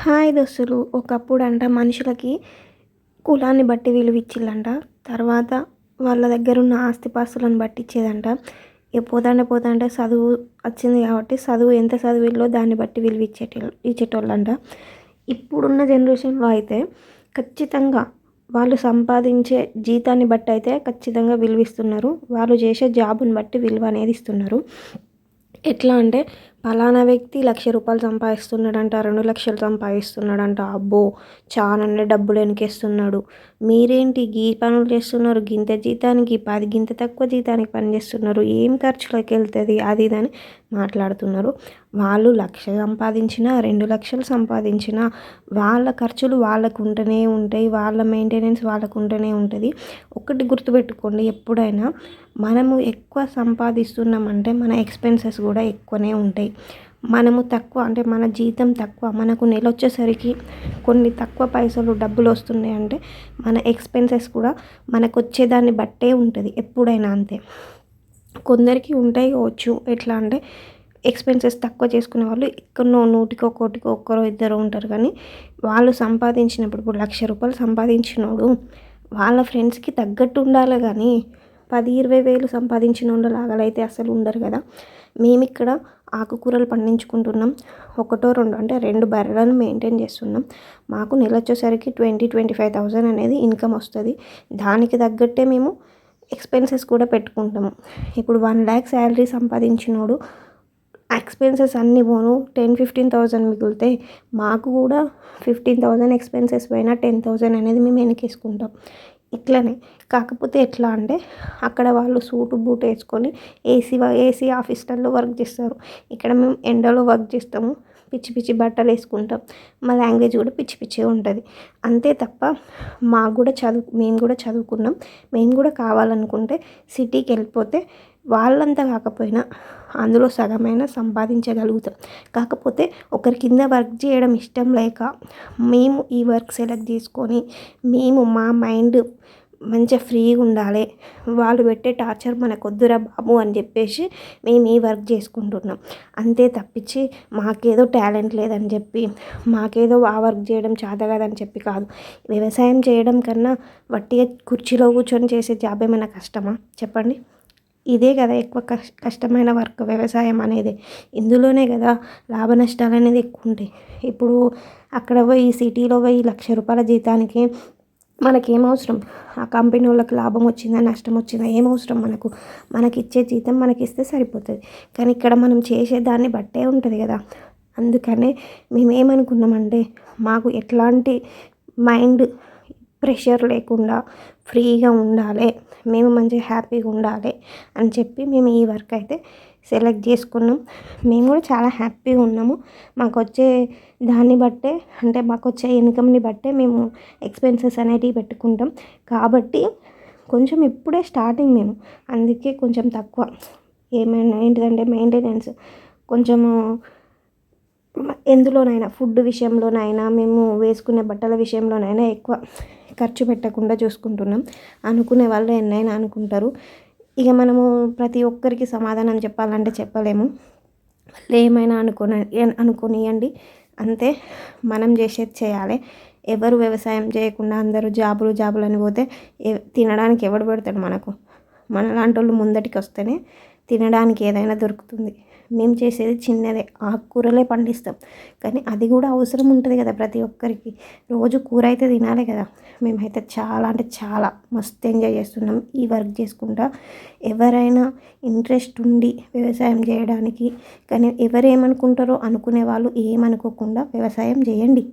Hi దోస్తులు. ఒకప్పుడంట మనుషులకి కులాన్ని బట్టి విలువిచ్చిళ్ళంట. తర్వాత వాళ్ళ దగ్గరున్న ఆస్తిపాస్తులను బట్టి ఇచ్చేదంట. ఇక పోతాంటే చదువు వచ్చింది కాబట్టి ఎంత చదివిల్లో దాన్ని బట్టి ఇచ్చేటోళ్ళంట. ఇప్పుడున్న జనరేషన్లో అయితే ఖచ్చితంగా వాళ్ళు సంపాదించే జీతాన్ని బట్టి అయితే ఖచ్చితంగా విలువిస్తున్నారు. వాళ్ళు చేసే జాబుని బట్టి విలువ అనేది ఇస్తున్నారు. ఎట్లా అంటే పలానా వ్యక్తి ₹1,00,000 సంపాదిస్తున్నాడంట, 2,00,000 సంపాదిస్తున్నాడంట, అబ్బో చాలానే డబ్బులు వెనకేస్తున్నాడు, మీరేంటి గీ పనులు చేస్తున్నారు, గింత జీతానికి గింత తక్కువ జీతానికి పని చేస్తున్నారు, ఏం ఖర్చులోకి వెళ్తుంది అది ఇదని మాట్లాడుతున్నారు. వాళ్ళు 1,00,000 సంపాదించినా 2,00,000 సంపాదించినా వాళ్ళ ఖర్చులు వాళ్ళకు ఉంటూనే ఉంటాయి, వాళ్ళ మెయింటెనెన్స్ వాళ్ళకు ఉంటూనే ఉంటుంది. ఒకటి గుర్తుపెట్టుకోండి, ఎప్పుడైనా మనము ఎక్కువ సంపాదిస్తున్నామంటే మన ఎక్స్పెన్సెస్ కూడా ఎక్కువనే ఉంటాయి. మనము తక్కువ అంటే మన జీతం తక్కువ, మనకు నెల వచ్చేసరికి కొన్ని తక్కువ పైసలు డబ్బులు వస్తున్నాయి అంటే మన ఎక్స్పెన్సెస్ కూడా మనకు వచ్చేదాన్ని బట్టే ఉంటుంది. ఎప్పుడైనా అంతే. కొందరికి ఉంటాయి కావచ్చు, ఎట్లా అంటే ఎక్స్పెన్సెస్ తక్కువ చేసుకునే వాళ్ళు ఎక్కడనో నూటికో కోటికో ఒక్కరో ఇద్దరు ఉంటారు. కానీ వాళ్ళు సంపాదించినప్పుడు ఇప్పుడు ₹1,00,000 సంపాదించినోడు వాళ్ళ ఫ్రెండ్స్కి తగ్గట్టు ఉండాలి. కానీ 10,000-20,000 సంపాదించిన వాళ్ళలాగలైతే అసలు ఉండరు కదా. మేమిక్కడ ఆకుకూరలు పండించుకుంటున్నాం. ఒకటో రెండో అంటే 2 బర్రెలను మెయింటైన్ చేస్తున్నాం. మాకు నెల వచ్చేసరికి 20,000-25,000 అనేది ఇన్కమ్ వస్తుంది. దానికి తగ్గట్టే మేము ఎక్స్పెన్సెస్ కూడా పెట్టుకుంటాము. ఇప్పుడు 1,00,000 శాలరీ సంపాదించినోడు ఎక్స్పెన్సెస్ అన్నీ పోను 10,000-15,000 మిగిలితే మాకు కూడా 15,000 ఎక్స్పెన్సెస్ పోయినా 10,000 అనేది మేము వెనకేసుకుంటాం. ఇట్లనే కాకపోతే ఎట్లా అంటే అక్కడ వాళ్ళు సూటు బూట్ వేసుకొని ఏసీ ఆఫీస్లలో వర్క్ చేస్తారు. ఇక్కడ మేము ఎండలో వర్క్ చేస్తాము, పిచ్చి పిచ్చి బట్టలు వేసుకుంటాం, మా లాంగ్వేజ్ కూడా పిచ్చి పిచ్చిగా ఉంటుంది. అంతే తప్ప మేము కూడా చదువుకున్నాం. మేము కూడా కావాలనుకుంటే సిటీకి వెళ్ళిపోతే వాళ్ళంతా కాకపోయినా అందులో సగమైనా సంపాదించగలుగుతాం. కాకపోతే ఒకరి కింద వర్క్ చేయడం ఇష్టం లేక మేము ఈ వర్క్ సెలెక్ట్ చేసుకొని మేము మా మైండ్ మంచిగా ఫ్రీగా ఉండాలి, వాళ్ళు పెట్టే టార్చర్ మనకు వద్దురా బాబు అని చెప్పేసి మేము ఈ వర్క్ చేసుకుంటున్నాం. అంతే తప్పించి మాకేదో టాలెంట్ లేదని చెప్పి మాకేదో ఆ వర్క్ చేయడం చేత కాదని చెప్పి కాదు. వ్యవసాయం చేయడం కన్నా వట్టిగా కుర్చీలో కూర్చొని చేసే జాబ్ ఏమైనా కష్టమా చెప్పండి? ఇదే కదా ఎక్కువ కష్టమైన వర్క్ వ్యవసాయం అనేది. ఇందులోనే కదా లాభ నష్టాలు అనేది ఎక్కువ ఉంటాయి. ఇప్పుడు అక్కడ పోయి సిటీలో పోయి ₹1,00,000 జీతానికి మనకేమవసరం? ఆ కంపెనీ వాళ్ళకి లాభం వచ్చిందా నష్టం వచ్చిందా ఏమవసరం? మనకి ఇచ్చే జీతం మనకిస్తే సరిపోతుంది. కానీ ఇక్కడ మనం చేసేదాన్ని బట్టే ఉంటుంది కదా. అందుకనే మేమేమనుకున్నామంటే మాకు ఎట్లాంటి మైండ్ ప్రెషర్ లేకుండా ఫ్రీగా ఉండాలి, మేము మంచిగా హ్యాపీగా ఉండాలి అని చెప్పి మేము ఈ వర్క్ అయితే సెలెక్ట్ చేసుకున్నాం. మేము కూడా చాలా హ్యాపీగా ఉన్నాము. మాకు వచ్చే దాన్ని బట్టే అంటే మాకు వచ్చే ఇన్కమ్ని బట్టే మేము ఎక్స్పెన్సెస్ అనేటివి పెట్టుకుంటాం. కాబట్టి కొంచెం ఇప్పుడే స్టార్టింగ్ మేము, అందుకే కొంచెం తక్కువ ఏమైనా ఏంటిదంటే మెయింటెనెన్స్ కొంచెము ఎందులోనైనా ఫుడ్ విషయంలోనైనా మేము వేసుకునే బట్టల విషయంలోనైనా ఎక్కువ ఖర్చు పెట్టకుండా చూసుకుంటున్నాం. అనుకునే వాళ్ళు ఎన్నైనా అనుకుంటారు. ఇక మనము ప్రతి ఒక్కరికి సమాధానం చెప్పాలంటే చెప్పలేము. వాళ్ళు ఏమైనా అనుకోనియండి, అంతే. మనం చేసేది చేయాలి. ఎవరు వ్యవసాయం చేయకుండా అందరూ జాబులు అని పోతే తినడానికి ఎవడు పెడతాడు మనకు? మనలాంటి వాళ్ళు ముందటికి వస్తేనే తినడానికి ఏదైనా దొరుకుతుంది. మేము చేసేది చిన్నదే, ఆకుకూరలే పండిస్తాం. కానీ అది కూడా అవసరం ఉంటుంది కదా ప్రతి ఒక్కరికి. రోజు కూర అయితే తినాలి కదా. మేమైతే చాలా అంటే చాలా మస్తు ఎంజాయ్ చేస్తున్నాం ఈ వర్క్ చేసుకుంటా. ఎవరైనా ఇంట్రెస్ట్ ఉండి వ్యవసాయం చేయడానికి, కానీ ఎవరేమనుకుంటారో అనుకునే వాళ్ళు ఏమనుకోకుండా వ్యవసాయం చేయండి.